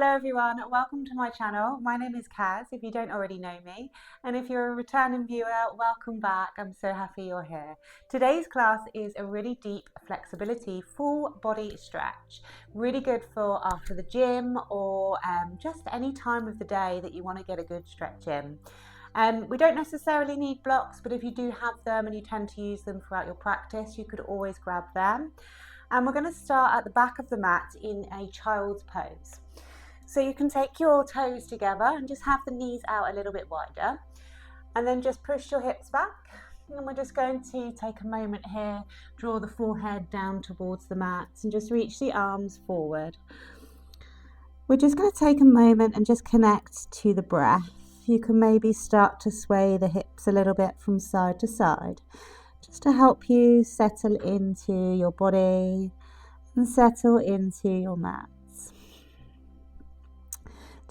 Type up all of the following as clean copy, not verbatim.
Hello everyone, welcome to my channel. My name is Kaz, if you don't already know me, and if you're a returning viewer, welcome back. I'm so happy you're here. Today's class is a really deep flexibility full body stretch. Really good for after the gym or just any time of the day that you want to get a good stretch in. We don't necessarily need blocks, but if you do have them and you tend to use them throughout your practice, you could always grab them. And we're going to start at the back of the mat in a child's pose. So you can take your toes together and just have the knees out a little bit wider, and then just push your hips back. And we're just going to take a moment here, draw the forehead down towards the mat and just reach the arms forward. We're just going to take a moment and just connect to the breath. You can maybe start to sway the hips a little bit from side to side, just to help you settle into your body and settle into your mat.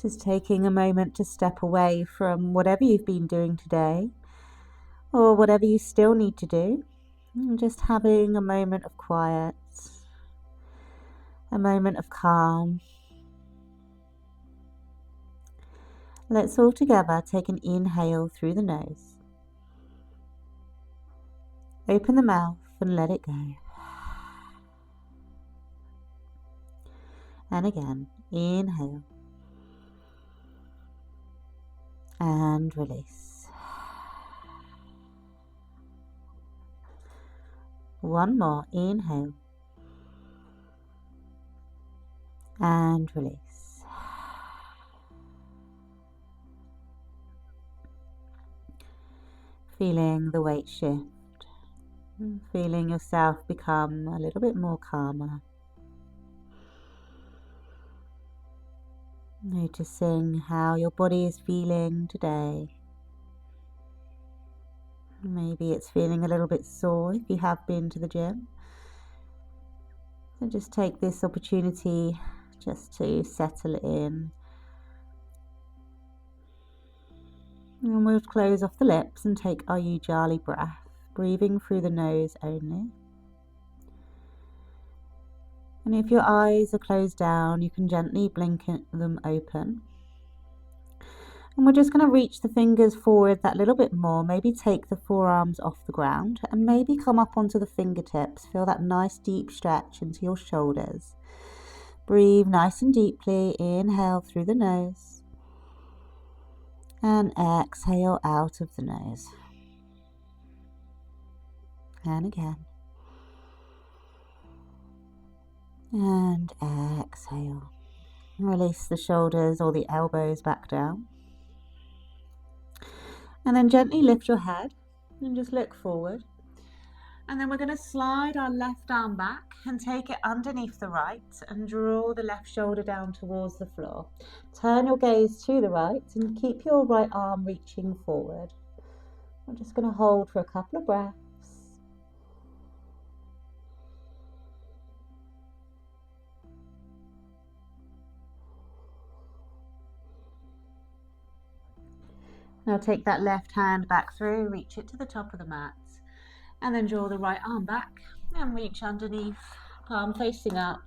Just taking a moment to step away from whatever you've been doing today or whatever you still need to do, and just having a moment of quiet, a moment of calm. Let's all together take an inhale through the nose. Open the mouth and let it go. And again, inhale. And release. One more, inhale. And release. Feeling the weight shift. Feeling yourself become a little bit more calmer. Noticing how your body is feeling today. Maybe it's feeling a little bit sore if you have been to the gym. So just take this opportunity just to settle in. And we'll close off the lips and take our Ujjayi breath, breathing through the nose only. And if your eyes are closed down, you can gently blink them open. And we're just going to reach the fingers forward that little bit more, maybe take the forearms off the ground and maybe come up onto the fingertips. Feel that nice deep stretch into your shoulders. Breathe nice and deeply, inhale through the nose and exhale out of the nose. And again. And exhale. Release the shoulders or the elbows back down. And then gently lift your head and just look forward. And then we're going to slide our left arm back and take it underneath the right and draw the left shoulder down towards the floor. Turn your gaze to the right and keep your right arm reaching forward. We're just going to hold for a couple of breaths. Now take that left hand back through, reach it to the top of the mat, and then draw the right arm back and reach underneath, palm facing up.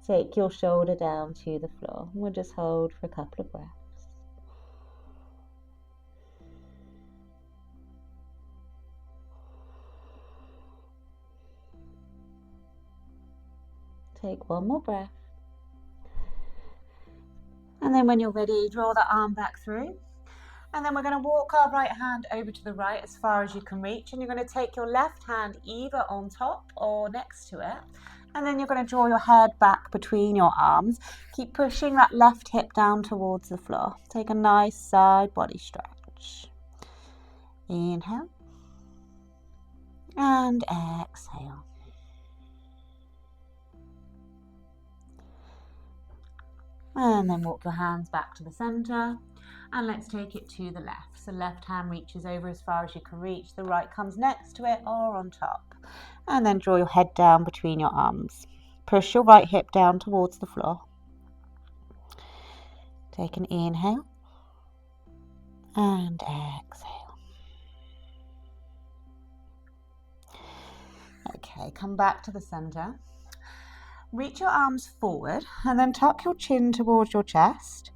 Take your shoulder down to the floor. We'll just hold for a couple of breaths. Take one more breath. And then when you're ready, draw the arm back through. And then we're going to walk our right hand over to the right as far as you can reach. And you're going to take your left hand either on top or next to it. And then you're going to draw your head back between your arms. Keep pushing that left hip down towards the floor. Take a nice side body stretch. Inhale. And exhale. And then walk your hands back to the center. And let's take it to the left. So left hand reaches over as far as you can reach. The right comes next to it or on top. And then draw your head down between your arms. Push your right hip down towards the floor. Take an inhale. And exhale. Okay, come back to the center. Reach your arms forward and then tuck your chin towards your chest.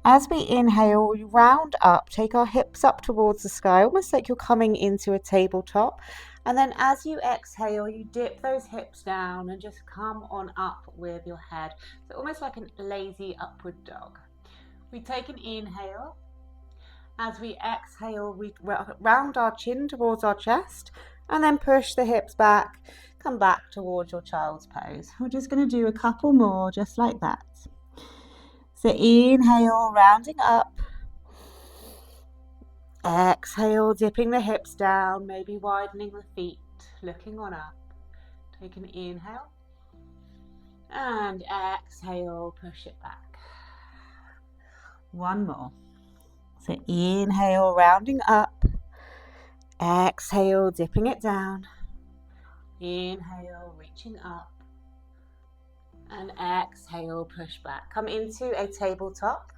As we inhale, we round up, take our hips up towards the sky, almost like you're coming into a tabletop. And then as you exhale, you dip those hips down and just come on up with your head. So almost like a lazy upward dog. We take an inhale. As we exhale, we round our chin towards our chest and then push the hips back, come back towards your child's pose. We're just going to do a couple more just like that. So inhale, rounding up. Exhale, dipping the hips down, maybe widening the feet, looking on up. Take an inhale. And exhale, push it back. One more. So inhale, rounding up. Exhale, dipping it down. Inhale, reaching up. And exhale, push back. Come into a tabletop.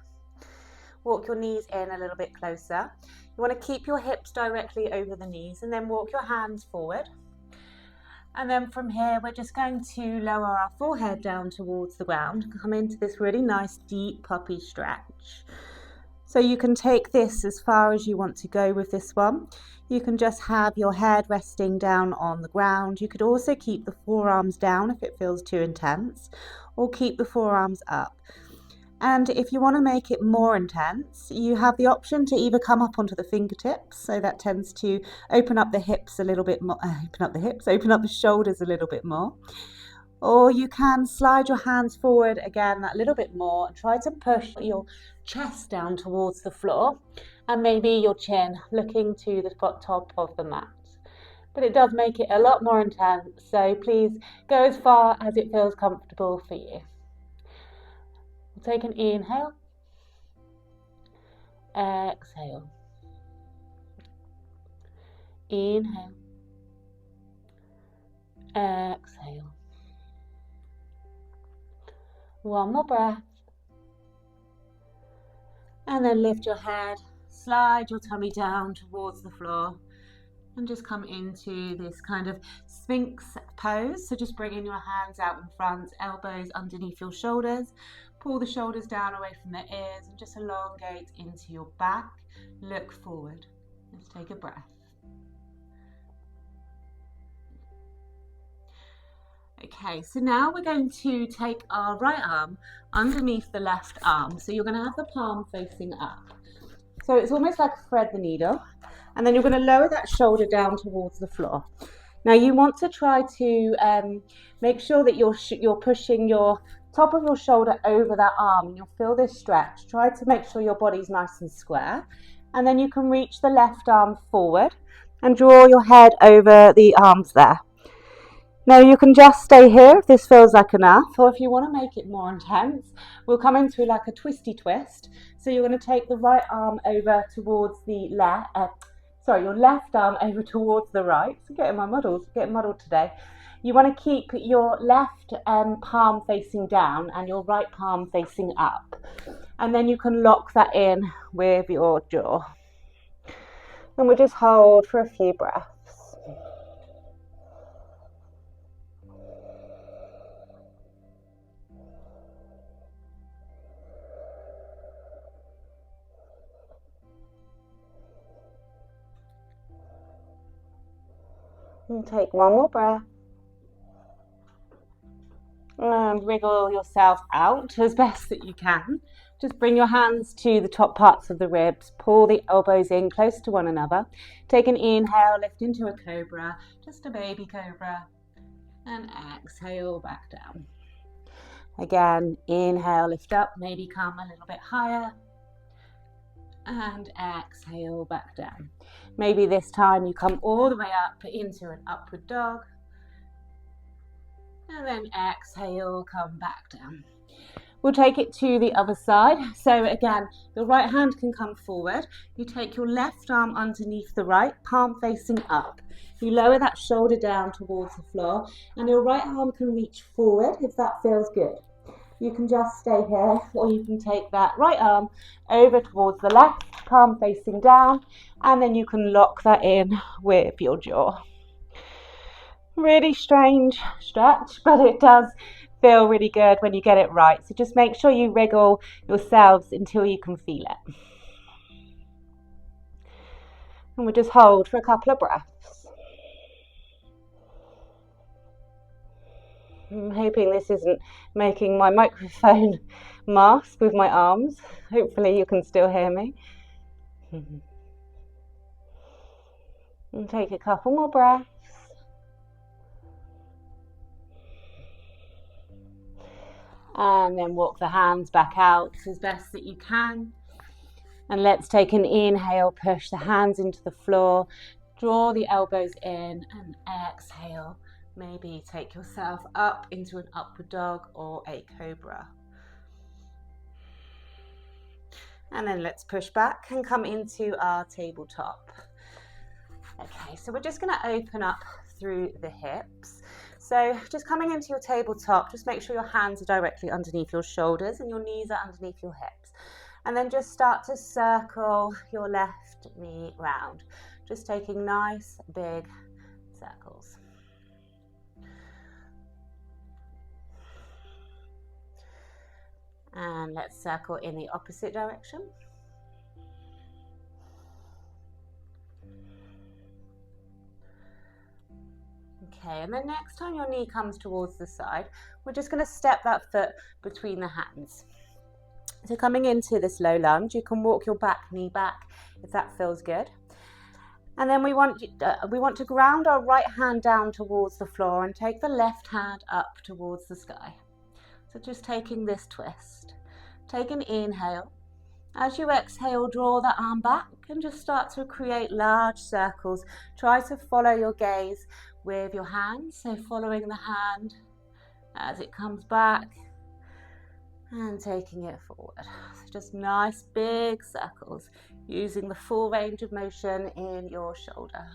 Walk your knees in a little bit closer. You want to keep your hips directly over the knees and then walk your hands forward. And then from here, we're just going to lower our forehead down towards the ground. Come into this really nice deep puppy stretch. So you can take this as far as you want to go with this one. You can just have your head resting down on the ground. You could also keep the forearms down if it feels too intense, or keep the forearms up. And if you want to make it more intense, you have the option to either come up onto the fingertips, so that tends to open up the hips a little bit more, open up the shoulders a little bit more. Or you can slide your hands forward again that little bit more and try to push your chest down towards the floor and maybe your chin looking to the top of the mat. But it does make it a lot more intense, so please go as far as it feels comfortable for you. We'll take an inhale, exhale, inhale, exhale. One more breath. And then lift your head, slide your tummy down towards the floor and just come into this kind of Sphinx pose. So just bringing your hands out in front, elbows underneath your shoulders, pull the shoulders down away from the ears and just elongate into your back, look forward. Let's take a breath. Okay, so now we're going to take our right arm underneath the left arm. So you're going to have the palm facing up. So it's almost like thread the needle. And then you're going to lower that shoulder down towards the floor. Now you want to try to make sure that you're pushing your top of your shoulder over that arm. And you'll feel this stretch. Try to make sure your body's nice and square. And then you can reach the left arm forward and draw your head over the arms there. Now you can just stay here if this feels like enough, or if you want to make it more intense, we'll come into like a twisty twist. So you're going to take the right arm over towards the your left arm over towards the right. So getting muddled today. You want to keep your left palm facing down and your right palm facing up. And then you can lock that in with your jaw. And we'll just hold for a few breaths. And take one more breath. And wriggle yourself out as best that you can. Just bring your hands to the top parts of the ribs. Pull the elbows in close to one another. Take an inhale, lift into a cobra, just a baby cobra. And exhale back down. Again, inhale, lift up, maybe come a little bit higher. And exhale back down. Maybe this time you come all the way up into an upward dog. And then exhale, come back down. We'll take it to the other side. So again, your right hand can come forward. You take your left arm underneath the right, palm facing up. You lower that shoulder down towards the floor and your right arm can reach forward if that feels good. You can just stay here, or you can take that right arm over towards the left, palm facing down, and then you can lock that in with your jaw. Really strange stretch, but it does feel really good when you get it right. So just make sure you wriggle yourselves until you can feel it. And we'll just hold for a couple of breaths. I'm hoping this isn't making my microphone mask with my arms. Hopefully you can still hear me. And take a couple more breaths. And then walk the hands back out as best that you can. And let's take an inhale, push the hands into the floor, draw the elbows in, and exhale. Maybe take yourself up into an upward dog or a cobra. And then let's push back and come into our tabletop. Okay, so we're just going to open up through the hips. So just coming into your tabletop, just make sure your hands are directly underneath your shoulders and your knees are underneath your hips. And then just start to circle your left knee round. Just taking nice big circles. And let's circle in the opposite direction. Okay, and then next time your knee comes towards the side, we're just going to step that foot between the hands. So coming into this low lunge, you can walk your back knee back if that feels good. And then we want to ground our right hand down towards the floor and take the left hand up towards the sky. So just taking this twist. Take an inhale. As you exhale, draw the arm back and just start to create large circles. Try to follow your gaze with your hands, so following the hand as it comes back and taking it forward. So just nice big circles, using the full range of motion in your shoulder.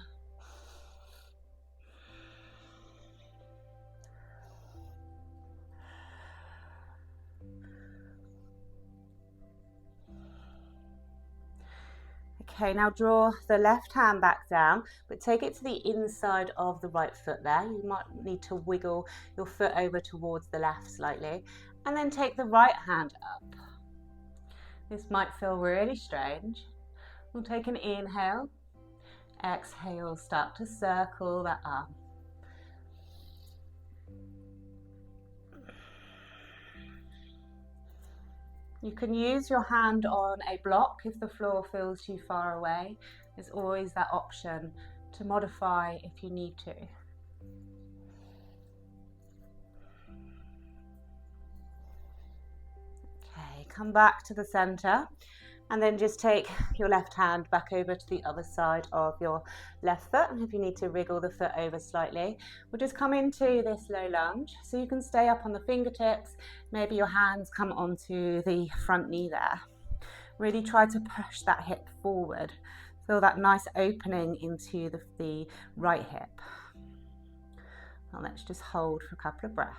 Okay, now draw the left hand back down, but take it to the inside of the right foot there. You might need to wiggle your foot over towards the left slightly, and then take the right hand up. This might feel really strange. We'll take an inhale, exhale, start to circle that arm. You can use your hand on a block if the floor feels too far away. There's always that option to modify if you need to. Okay, come back to the center and then just take your left hand back over to the other side of your left foot. And if you need to wriggle the foot over slightly, we'll just come into this low lunge. So you can stay up on the fingertips, maybe your hands come onto the front knee there. Really try to push that hip forward. Feel that nice opening into the right hip. Now let's just hold for a couple of breaths.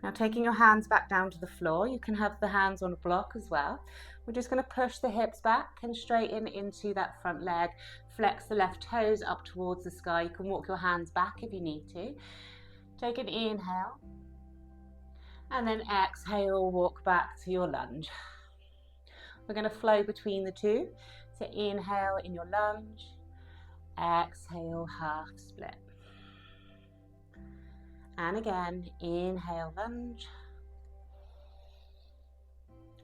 Now taking your hands back down to the floor, you can have the hands on a block as well. We're just going to push the hips back and straighten into that front leg. Flex the left toes up towards the sky. You can walk your hands back if you need to. Take an inhale. And then exhale, walk back to your lunge. We're going to flow between the two. So inhale in your lunge. Exhale, half split. And again, inhale, lunge.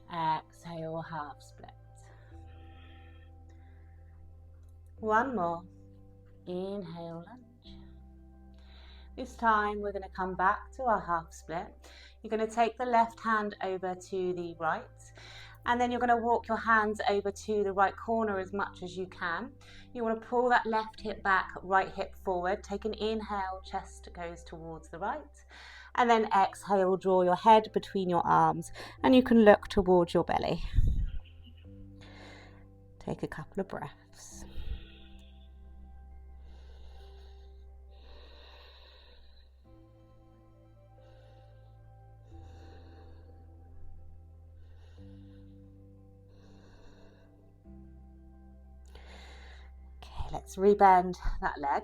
Exhale, half split. One more. Inhale, lunge. This time we're going to come back to our half split. You're going to take the left hand over to the right. And then you're going to walk your hands over to the right corner as much as you can. You want to pull that left hip back, right hip forward. Take an inhale, chest goes towards the right. And then exhale, draw your head between your arms and you can look towards your belly. Take a couple of breaths. let's rebend that leg.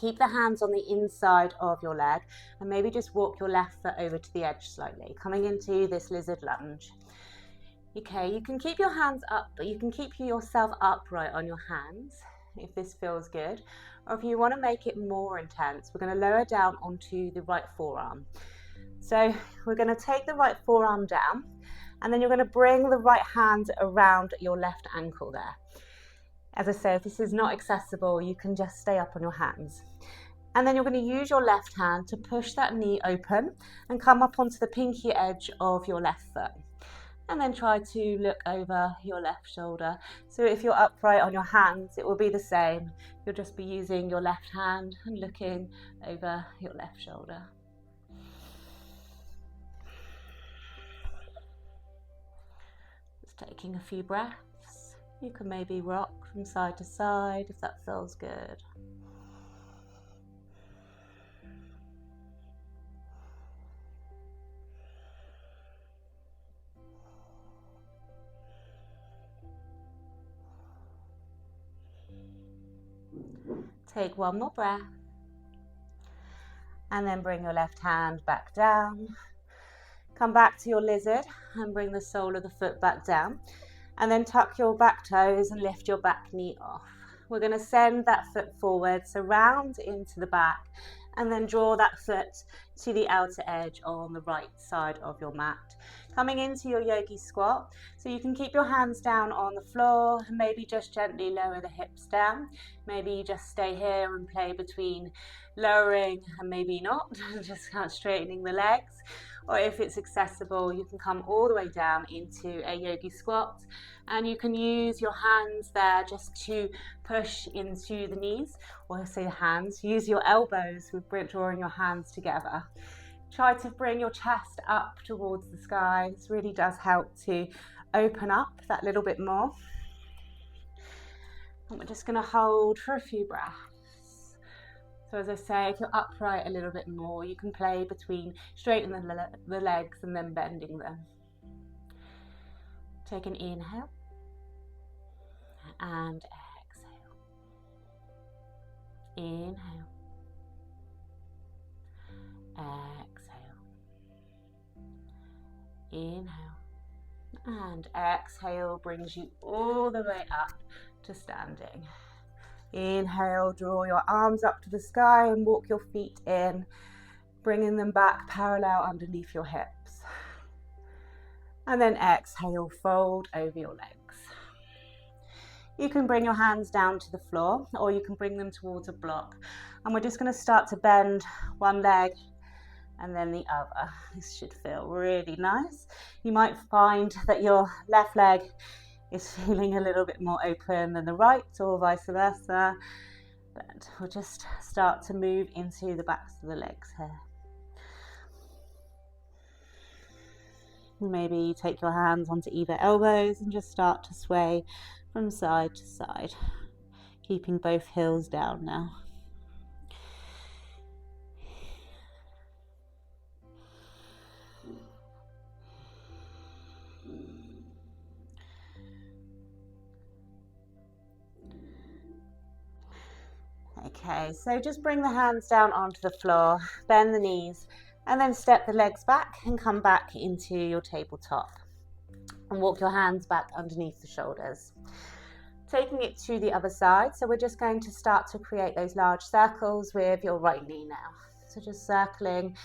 Keep the hands on the inside of your leg and maybe just walk your left foot over to the edge slowly, coming into this lizard lunge. Okay, you can keep your hands up, but you can keep yourself upright on your hands if this feels good. Or if you want to make it more intense, we're going to lower down onto the right forearm. So we're going to take the right forearm down, and then you're going to bring the right hand around your left ankle there. As I say, if this is not accessible, you can just stay up on your hands. And then you're going to use your left hand to push that knee open and come up onto the pinky edge of your left foot. And then try to look over your left shoulder. So if you're upright on your hands, it will be the same. You'll just be using your left hand and looking over your left shoulder. Just taking a few breaths. You can maybe rock from side to side if that feels good. Take one more breath, and then bring your left hand back down. Come back to your lizard and bring the sole of the foot back down, and then tuck your back toes and lift your back knee off. We're going to send that foot forward, so round into the back, and then draw that foot to the outer edge on the right side of your mat. Coming into your yogi squat, so you can keep your hands down on the floor and maybe just gently lower the hips down. Maybe you just stay here and play between lowering and maybe not, just kind of straightening the legs. Or if it's accessible, you can come all the way down into a yogi squat, and you can use your hands there just to push into the knees, or I say hands, use your elbows with drawing your hands together. Try to bring your chest up towards the sky. This really does help to open up that little bit more. And we're just going to hold for a few breaths. So as I say, if you're upright a little bit more, you can play between straightening the legs and then bending them. Take an inhale and exhale. Inhale. Exhale. Inhale. And exhale brings you all the way up to standing. Inhale, draw your arms up to the sky and walk your feet in, bringing them back parallel underneath your hips. And then exhale, fold over your legs. You can bring your hands down to the floor, or you can bring them towards a block. And we're just going to start to bend one leg and then the other. This should feel really nice. You might find that your left leg is feeling a little bit more open than the right, or vice versa. But we'll just start to move into the backs of the legs here. Maybe take your hands onto either elbows and just start to sway from side to side, keeping both heels down now. Okay, so just bring the hands down onto the floor, bend the knees, and then step the legs back and come back into your tabletop. And walk your hands back underneath the shoulders. Taking it to the other side, so we're just going to start to create those large circles with your right knee now. So just circling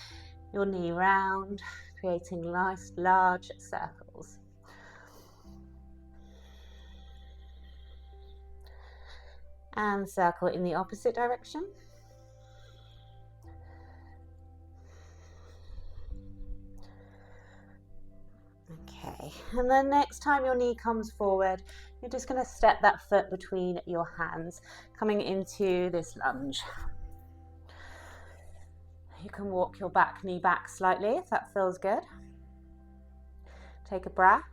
your knee round, creating nice large circles. And circle in the opposite direction. Okay, and then next time your knee comes forward, you're just going to step that foot between your hands, coming into this lunge. You can walk your back knee back slightly if that feels good. Take a breath.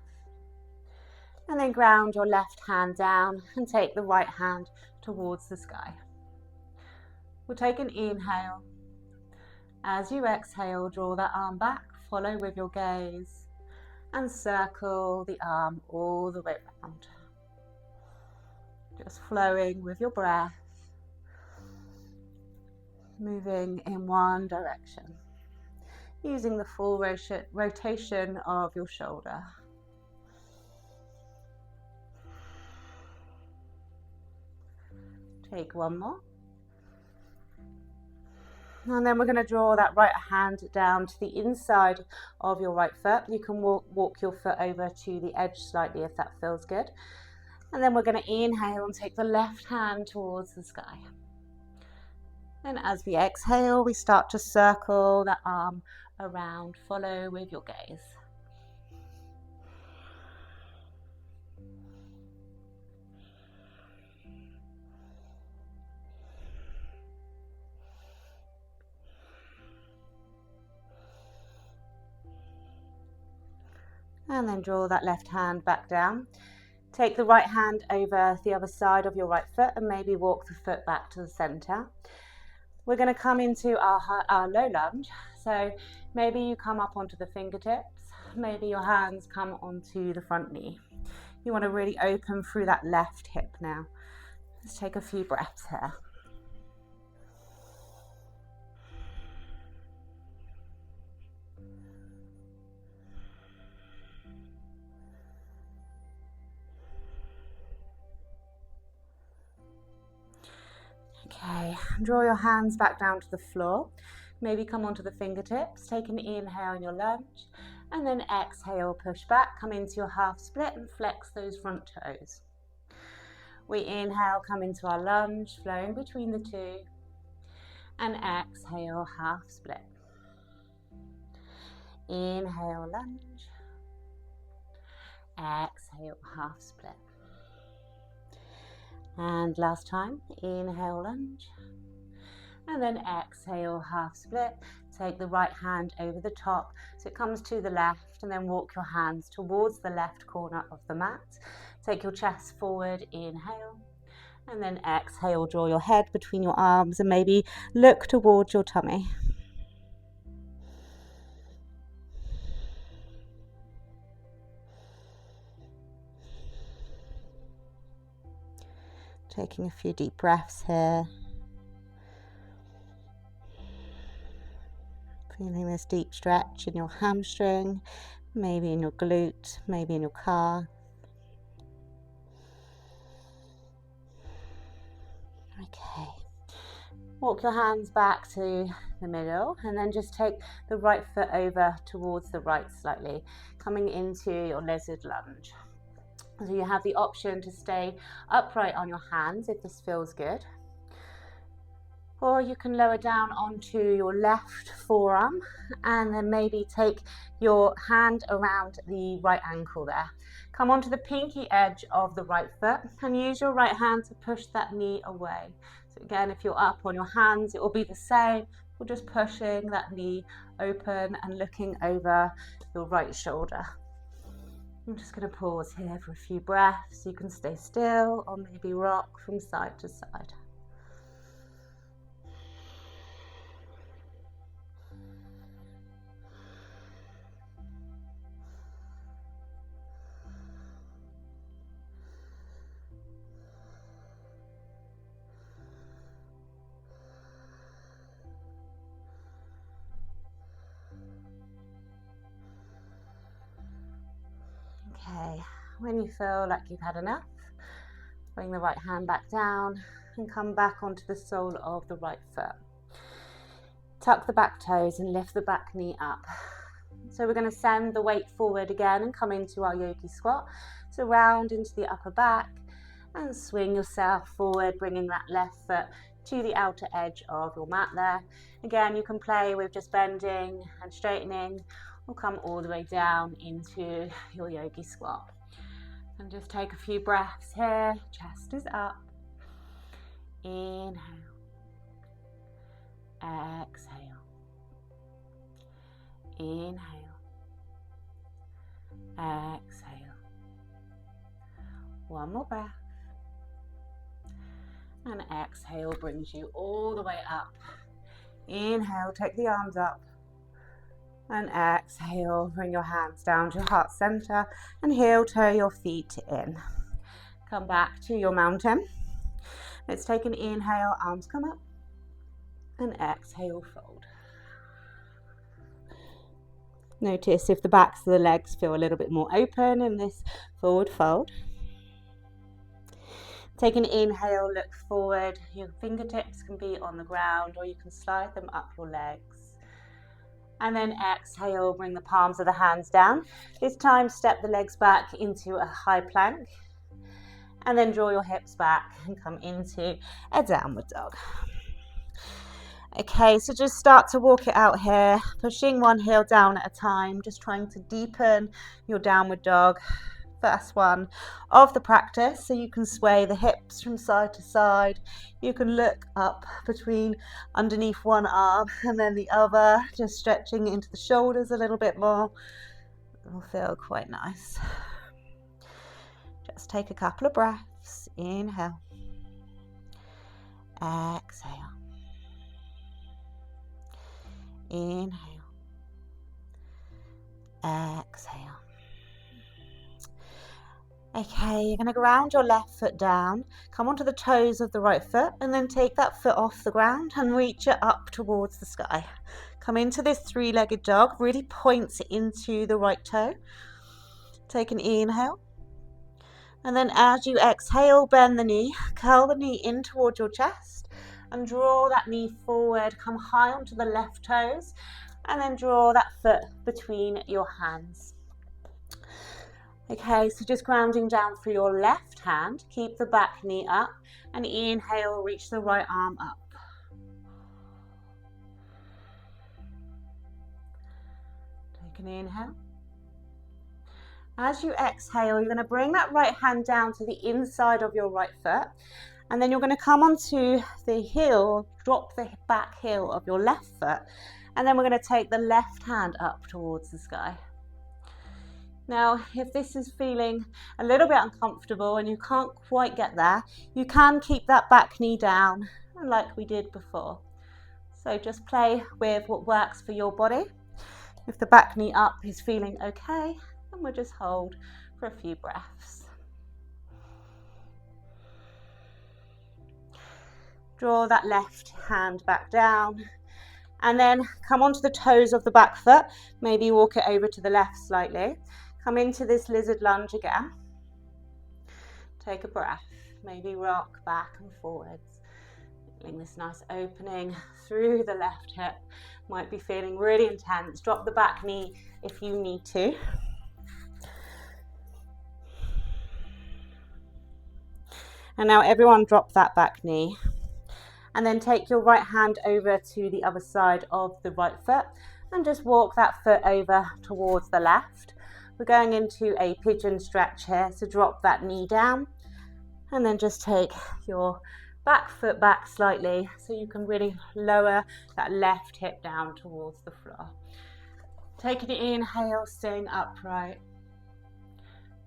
And then ground your left hand down and take the right hand towards the sky. We'll take an inhale. As you exhale, draw that arm back, follow with your gaze, and circle the arm all the way around. Just flowing with your breath, moving in one direction, using the full rotation of your shoulder. Take one more. And then we're going to draw that right hand down to the inside of your right foot. You can walk your foot over to the edge slightly if that feels good. And then we're going to inhale and take the left hand towards the sky. And as we exhale, we start to circle that arm around. Follow with your gaze. And then draw that left hand back down. Take the right hand over the other side of your right foot and maybe walk the foot back to the center. We're going to come into our low lunge. So maybe you come up onto the fingertips. Maybe your hands come onto the front knee. You want to really open through that left hip now. Let's take a few breaths here. Okay, draw your hands back down to the floor. Maybe come onto the fingertips. Take an inhale in your lunge. And then exhale, push back. Come into your half split and flex those front toes. We inhale, come into our lunge, flowing between the two. And exhale, half split. Inhale, lunge. Exhale, half split. And last time, inhale, lunge, and then exhale, half split. Take the right hand over the top so it comes to the left, and then walk your hands towards the left corner of the mat. Take your chest forward, inhale, and then exhale, draw your head between your arms and maybe look towards your tummy. Taking a few deep breaths here. Feeling this deep stretch in your hamstring, maybe in your glute, maybe in your calf. Okay. Walk your hands back to the middle and then just take the right foot over towards the right slightly, coming into your lizard lunge. So you have the option to stay upright on your hands if this feels good. Or you can lower down onto your left forearm and then maybe take your hand around the right ankle there. Come onto the pinky edge of the right foot and use your right hand to push that knee away. So again, if you're up on your hands, it will be the same. We're just pushing that knee open and looking over your right shoulder. I'm just going to pause here for a few breaths. You can stay still or maybe rock from side to side. Okay, when you feel like you've had enough, bring the right hand back down and come back onto the sole of the right foot. Tuck the back toes and lift the back knee up. So we're going to send the weight forward again and come into our yogi squat. So round into the upper back and swing yourself forward, bringing that left foot to the outer edge of your mat there. Again, you can play with just bending and straightening, or come all the way down into your yogi squat. And just take a few breaths here. Chest is up. Inhale. Exhale. Inhale. Exhale. One more breath. And exhale brings you all the way up. Inhale, take the arms up. And exhale, bring your hands down to your heart center and heel toe your feet in. Come back to your mountain. Let's take an inhale, arms come up, and exhale, fold. Notice if the backs of the legs feel a little bit more open in this forward fold. Take an inhale, look forward. Your fingertips can be on the ground or you can slide them up your legs. And then exhale, bring the palms of the hands down. This time, step the legs back into a high plank. And then draw your hips back and come into a downward dog. Okay, so just start to walk it out here, pushing one heel down at a time, just trying to deepen your downward dog. First one of the practice, so you can sway the hips from side to side. You can look up between underneath one arm and then the other, just stretching into the shoulders a little bit more. It will feel quite nice. Just take a couple of breaths. Inhale. Exhale. Inhale. Exhale. Okay, you're going to ground your left foot down, come onto the toes of the right foot, and then take that foot off the ground and reach it up towards the sky. Come into this three-legged dog, really point into the right toe. Take an inhale. And then as you exhale, bend the knee, curl the knee in towards your chest, and draw that knee forward, come high onto the left toes, and then draw that foot between your hands. Okay, so just grounding down through your left hand, keep the back knee up, and inhale, reach the right arm up. Take an inhale. As you exhale, you're going to bring that right hand down to the inside of your right foot, and then you're going to come onto the heel, drop the back heel of your left foot, and then we're going to take the left hand up towards the sky. Now, if this is feeling a little bit uncomfortable and you can't quite get there, you can keep that back knee down like we did before. So just play with what works for your body. If the back knee up is feeling okay, then we'll just hold for a few breaths. Draw that left hand back down and then come onto the toes of the back foot. Maybe walk it over to the left slightly. Come into this lizard lunge again. Take a breath. Maybe rock back and forwards. Feeling this nice opening through the left hip. Might be feeling really intense. Drop the back knee if you need to. And now everyone drop that back knee. And then take your right hand over to the other side of the right foot and just walk that foot over towards the left. We're going into a pigeon stretch here, so drop that knee down and then just take your back foot back slightly so you can really lower that left hip down towards the floor. Take an inhale, staying upright,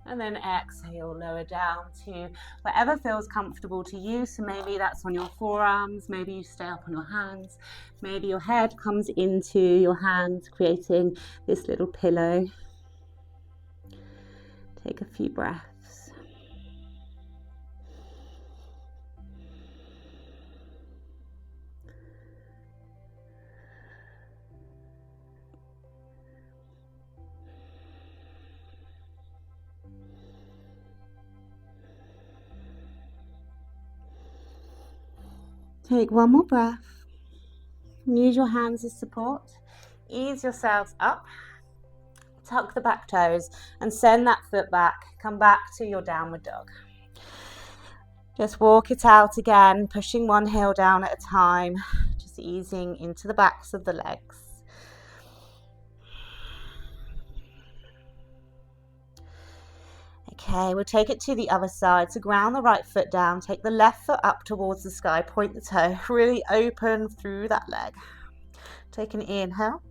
and then exhale, lower down to wherever feels comfortable to you. So maybe that's on your forearms, maybe you stay up on your hands, maybe your head comes into your hands, creating this little pillow. Take a few breaths. Take one more breath. Use your hands as support. Ease yourselves up. Tuck the back toes and send that foot back. Come back to your downward dog. Just walk it out again, pushing one heel down at a time, just easing into the backs of the legs. Okay, we'll take it to the other side. So ground the right foot down, take the left foot up towards the sky, point the toe, really open through that leg. Take an inhale.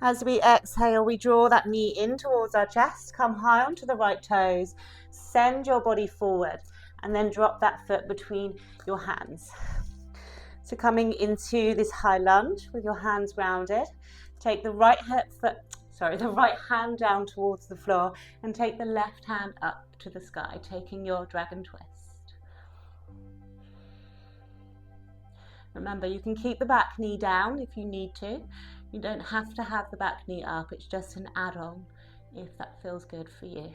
As we exhale, we draw that knee in towards our chest, come high onto the right toes, send your body forward, and then drop that foot between your hands. So coming into this high lunge with your hands grounded, take the right the right hand down towards the floor and take the left hand up to the sky, taking your dragon twist. Remember, you can keep the back knee down if you need to. You don't have to have the back knee up, it's just an add-on if that feels good for you.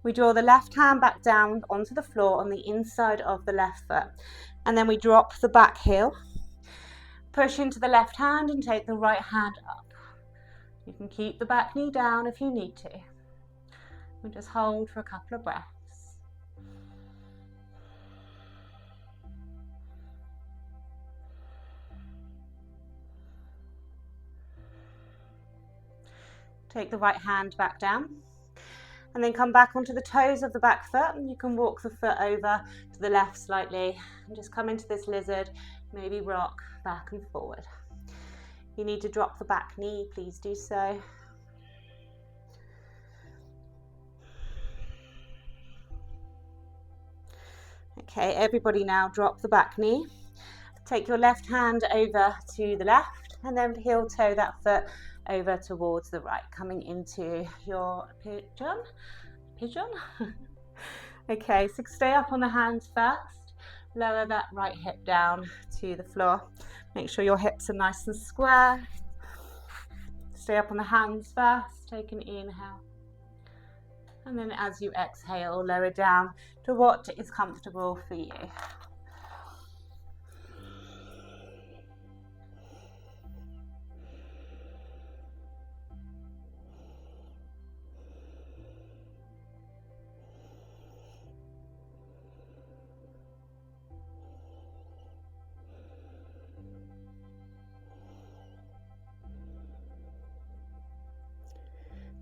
We draw the left hand back down onto the floor on the inside of the left foot, and then we drop the back heel, push into the left hand and take the right hand up. You can keep the back knee down if you need to. We just hold for a couple of breaths. Take the right hand back down and then come back onto the toes of the back foot, and you can walk the foot over to the left slightly and just come into this lizard, maybe rock back and forward. You need to drop the back knee, please do so. Okay, everybody now drop the back knee. Take your left hand over to the left and then heel toe that foot over towards the right, coming into your pigeon. Okay, so stay up on the hands first. Lower that right hip down to the floor. Make sure your hips are nice and square. Stay up on the hands first. Take an inhale. And then as you exhale, lower down to what is comfortable for you.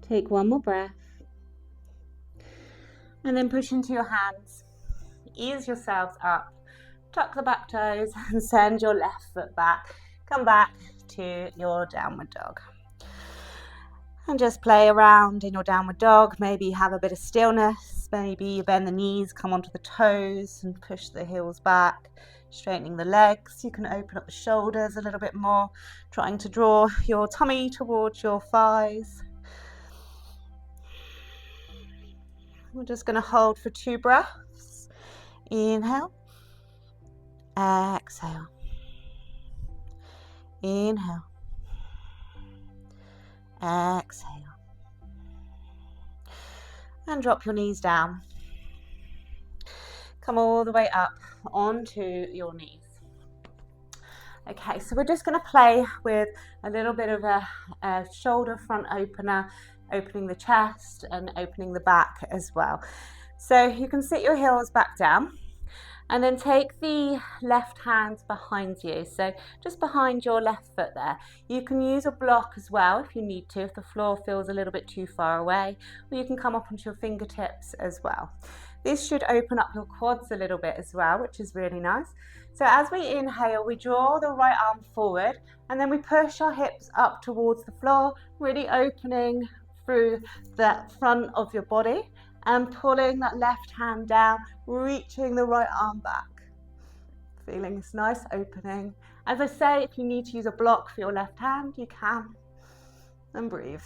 Take one more breath. And then push into your hands. Ease yourselves up. Tuck the back toes and send your left foot back. Come back to your downward dog. And just play around in your downward dog. Maybe have a bit of stillness. Maybe you bend the knees, come onto the toes and push the heels back. Straightening the legs. You can open up the shoulders a little bit more. Trying to draw your tummy towards your thighs. We're just going to hold for 2 breaths. Inhale. Exhale. Inhale. Exhale. And drop your knees down. Come all the way up onto your knees. Okay, so we're just going to play with a little bit of a shoulder front opener, opening the chest and opening the back as well. So you can sit your heels back down and then take the left hand behind you, so just behind your left foot there. You can use a block as well if you need to, if the floor feels a little bit too far away, or you can come up onto your fingertips as well. This should open up your quads a little bit as well, which is really nice. So as we inhale, we draw the right arm forward and then we push our hips up towards the floor, really opening through the front of your body and pulling that left hand down, reaching the right arm back. Feeling this nice opening. As I say, if you need to use a block for your left hand, you can. And breathe.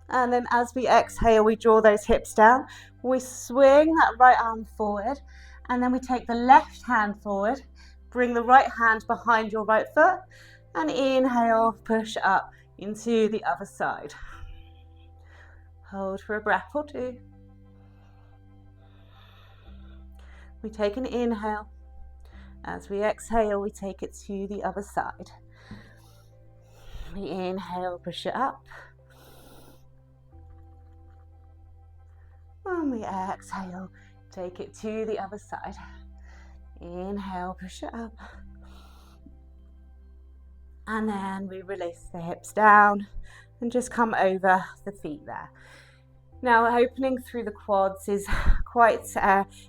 And then as we exhale, we draw those hips down. We swing that right arm forward and then we take the left hand forward, bring the right hand behind your right foot and inhale, push up into the other side. Hold for a breath or 2. We take an inhale. As we exhale, we take it to the other side. We inhale, push it up. And we exhale, take it to the other side. Inhale, push it up. And then we release the hips down and just come over the feet there. Now, opening through the quads is quite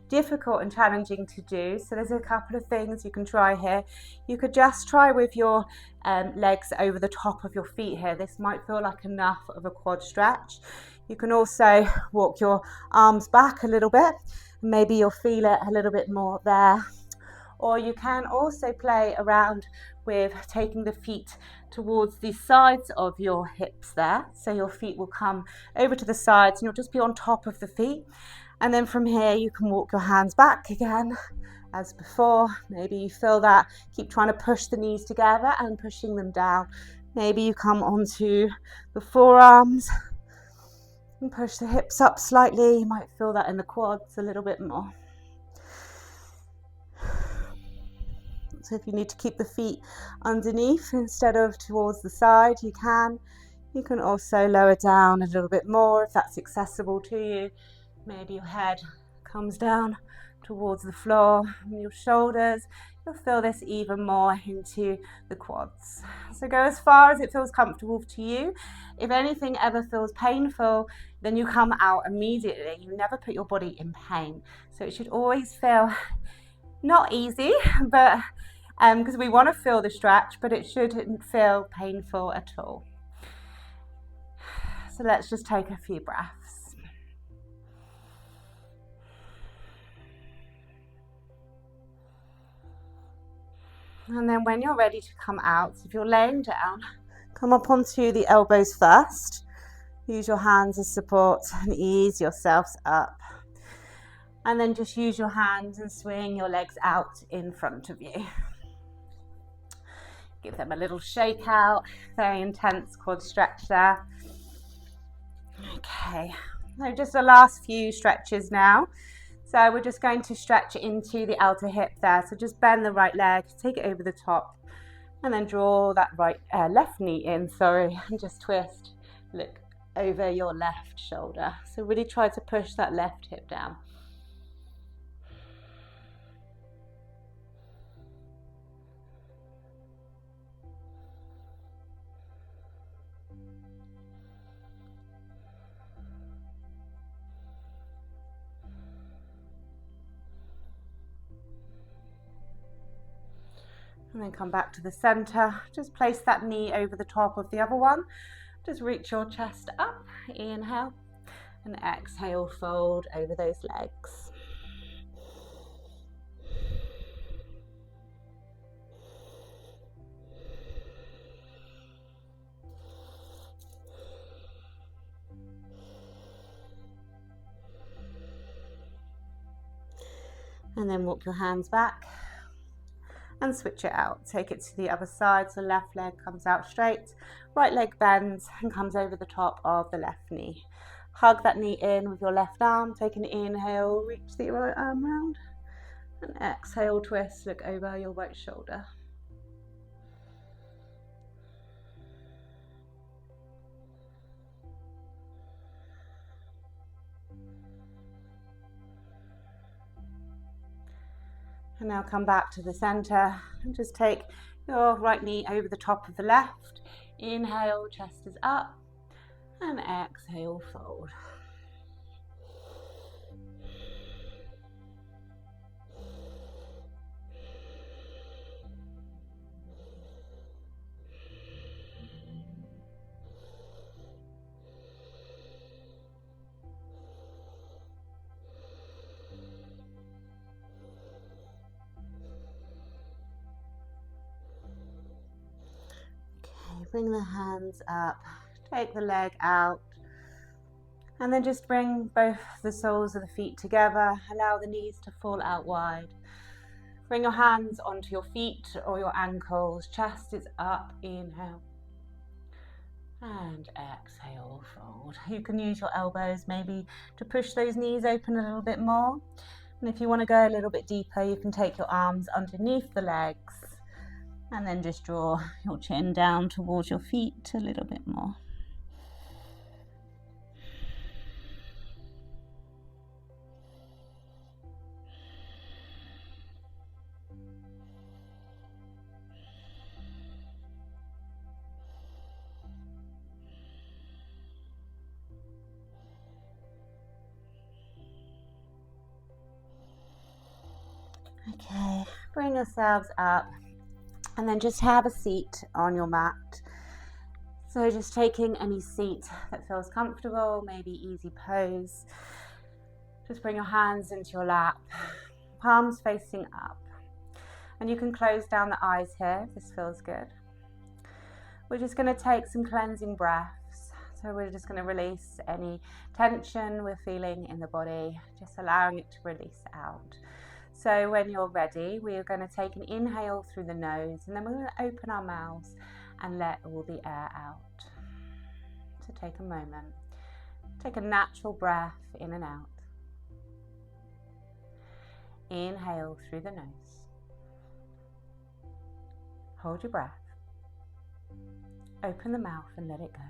difficult and challenging to do, so there's a couple of things you can try here. You could just try with your legs over the top of your feet here. This might feel like enough of a quad stretch. You can also walk your arms back a little bit. Maybe you'll feel it a little bit more there. Or you can also play around with taking the feet towards the sides of your hips there. So your feet will come over to the sides and you'll just be on top of the feet. And then from here, you can walk your hands back again as before. Maybe you feel that. Keep trying to push the knees together and pushing them down. Maybe you come onto the forearms and push the hips up slightly. You might feel that in the quads a little bit more. So if you need to keep the feet underneath instead of towards the side, you can. You can also lower down a little bit more if that's accessible to you. Maybe your head comes down towards the floor and your shoulders. You'll feel this even more into the quads. So go as far as it feels comfortable to you. If anything ever feels painful, then you come out immediately. You never put your body in pain. So it should always feel not easy, but because we want to feel the stretch, but it shouldn't feel painful at all. So let's just take a few breaths. And then when you're ready to come out, if you're laying down, come up onto the elbows first. Use your hands as support and ease yourselves up. And then just use your hands and swing your legs out in front of you. Give them a little shake out, very intense quad stretch there. Okay, so just the last few stretches now. So we're just going to stretch into the outer hip there. So just bend the right leg, take it over the top, and then draw that left knee in, and just twist, look over your left shoulder. So really try to push that left hip down. And then come back to the center. Just place that knee over the top of the other one. Just reach your chest up. Inhale. And exhale, fold over those legs. And then walk your hands back. And switch it out. Take it to the other side. So left leg comes out straight, right leg bends and comes over the top of the left knee. Hug that knee in with your left arm. Take an inhale, reach the right arm round. And exhale, twist, look over your right shoulder. And now come back to the center and just take your right knee over the top of the left. Inhale, chest is up, and exhale, fold. Bring the hands up, take the leg out, and then just bring both the soles of the feet together. Allow the knees to fall out wide. Bring your hands onto your feet or your ankles. Chest is up, inhale. And exhale, fold. You can use your elbows maybe to push those knees open a little bit more. And if you want to go a little bit deeper, you can take your arms underneath the legs. And then just draw your chin down towards your feet a little bit more. Okay, bring yourselves up. And then just have a seat on your mat. So just taking any seat that feels comfortable, maybe easy pose. Just bring your hands into your lap, palms facing up. And you can close down the eyes here if this feels good. We're just going to take some cleansing breaths. So we're just going to release any tension we're feeling in the body, just allowing it to release out. So when you're ready, we are going to take an inhale through the nose, and then we're going to open our mouths and let all the air out. So take a moment. Take a natural breath in and out. Inhale through the nose. Hold your breath. Open the mouth and let it go.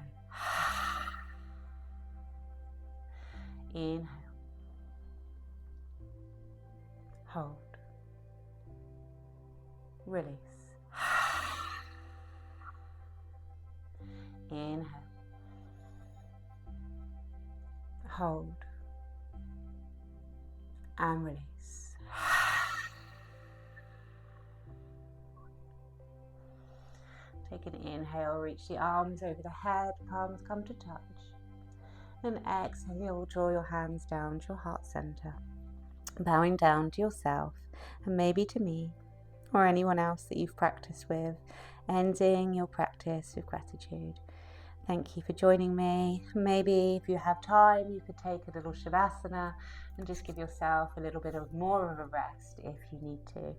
Inhale. Hold. Release. Inhale. Hold. And release. Take an inhale, reach the arms over the head, palms come to touch. And exhale, draw your hands down to your heart center, bowing down to yourself and maybe to me or anyone else that you've practiced with, ending your practice with gratitude. Thank you for joining me. Maybe if you have time, you could take a little shavasana and just give yourself a little bit more of a rest if you need to.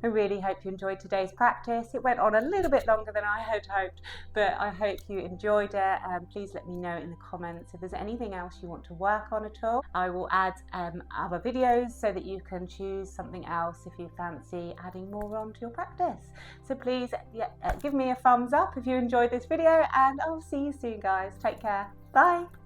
I really hope you enjoyed today's practice. It went on a little bit longer than I had hoped, but I hope you enjoyed it. Please let me know in the comments if there's anything else you want to work on at all. I will add other videos so that you can choose something else if you fancy adding more on to your practice. So please give me a thumbs up if you enjoyed this video, and I'll see you soon, guys. Take care. Bye.